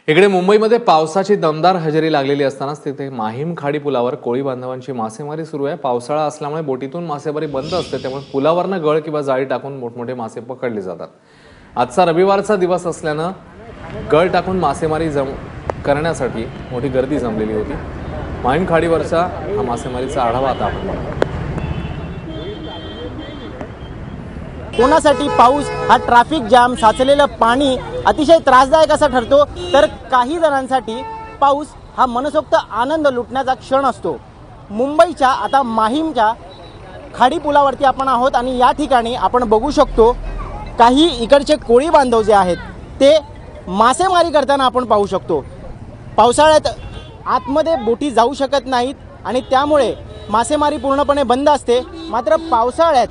इकडे मुंबईमध्ये पावसाची दमदार हजेरी लागलेली असतानाच तिथे माहीम खाडी पुलावर कोळी बांधवांची मासेमारी सुरू आहे। पावसाळा असल्यामुळे बोटीतून मासेमारी बंद असते, त्यामुळे पुलावरनं गळ किंवा जाळी टाकून मोठमोठे मासे पकडले जातात। आजचा रविवारचा दिवस असल्यानं गळ टाकून मासेमारी करण्यासाठी मोठी गर्दी जमलेली होती। माहीम खाडीवरचा हा मासेमारीचा आढावा आता आपण बघू। कोणासाठी पाऊस हा ट्रॅफिक जाम, साचलेलं पाणी अतिशय त्रासदायक असा ठरतो, तर काही जणांसाठी पाऊस हा मनसोक्त आनंद लुटण्याचा क्षण असतो। मुंबईच्या आता माहीमच्या खाडी पुलावरती आपण आहोत आणि या ठिकाणी आपण बघू शकतो काही इकडचे कोळी बांधव जे आहेत ते मासेमारी करताना आपण पाहू शकतो। पावसाळ्यात आतमध्ये बोटी जाऊ शकत नाहीत आणि त्यामुळे मासेमारी पूर्णपणे बंद असते। मात्र पावसाळ्यात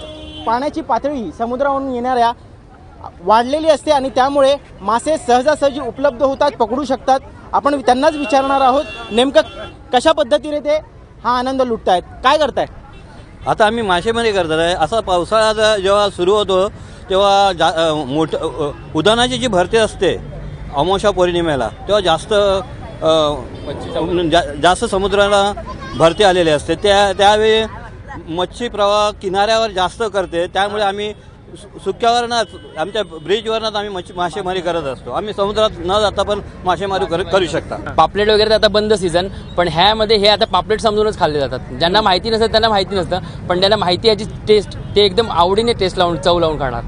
पाण्याची पातळी समुद्रावरून येणाऱ्या वाढलेली असते आणि त्यामुळे मासे सहजासहजी उपलब्ध होतात, पकडू शकतात। आपण त्यांनाच विचारणार आहोत नेमकं कशा पद्धतीने ते हा आनंद लुटतायत, काय करताय? आता आम्ही मासेमारी करतात आहे। असा पावसाळा जेव्हा सुरू होतो तेव्हा उधाणाची जी भरती असते अमावस्या पौर्णिमेला, तेव्हा जास्त समुद्राला भरती आलेली असते। त्यावेळी मच्छी प्रवाह किनाऱ्यावर जास्त करते, त्यामुळे आम्ही सुक्यावरनंच आमच्या ब्रिजवरनंच आम्ही मासेमारी करत असतो। आम्ही समुद्रात न जाता पण मासेमारी करू शकता। पापलेट वगैरे आता बंद सीझन, पण ह्यामध्ये हे आता पापलेट समजूनच खाल्ले जातात। ज्यांना माहिती नसतं त्यांना माहिती नसतं, पण ज्यांना माहिती याची टेस्ट ते एकदम आवडीने टेस्ट लावून चव लावून खाणार।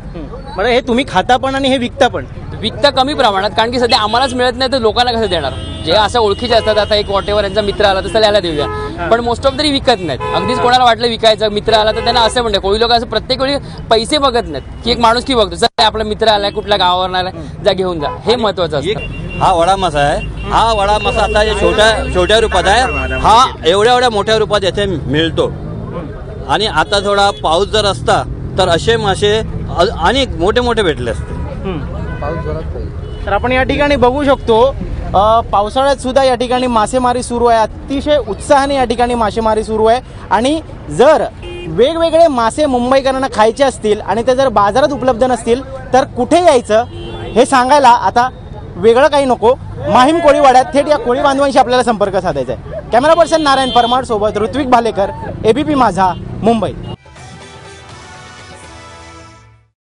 बरं, हे तुम्ही खाता पण आणि हे विकता पण? विकता कमी प्रमाणात, कारण की सध्या आम्हालाच मिळत नाही तर लोकांना कसं देणार? जे असं ओळखीचे असतात, आता एक वॉटेवर यांचा मित्र आला तर त्याला देऊया, पण मोस्ट ऑफ तरी विकत नाहीत। अगदीच कोणाला वाटलं विकायचं, मित्र आला तर त्यांना असं म्हणते। कोळी लोक असं प्रत्येक वेळी पैसे बघत नाहीत की एक माणूस की बघतो, सर आपला मित्र आलाय कुठल्या गावावर आलाय, जा घेऊन जा, हे महत्वाचं असतं। हा वडा मासा आहे। हा वडा मासा आता छोट्या रूपात आहे, हा एवढ्या मोठ्या रूपात येथे मिळतो। आणि आता थोडा पाऊस जर असता तर असे मासे आणि मोठे भेटले असते। तर आपण या ठिकाणी बघू शकतो पावसाळ्यात सुद्धा या ठिकाणी मासेमारी सुरू आहे। अतिशय उत्साहाने या ठिकाणी मासेमारी सुरू आहे आणि जर वेगवेगळे मासे मुंबईकरांना खायचे असतील आणि ते जर बाजारात उपलब्ध नसतील तर कुठे यायचं हे सांगायला आता वेगळं काही नको। माहीम कोळीवाड्यात थेट या कोळी बांधवांशी आपल्याला संपर्क साधायचा आहे। कॅमेरा पर्सन नारायण परमार सोबत ऋत्विक भालेकर, ABP माझा, मुंबई।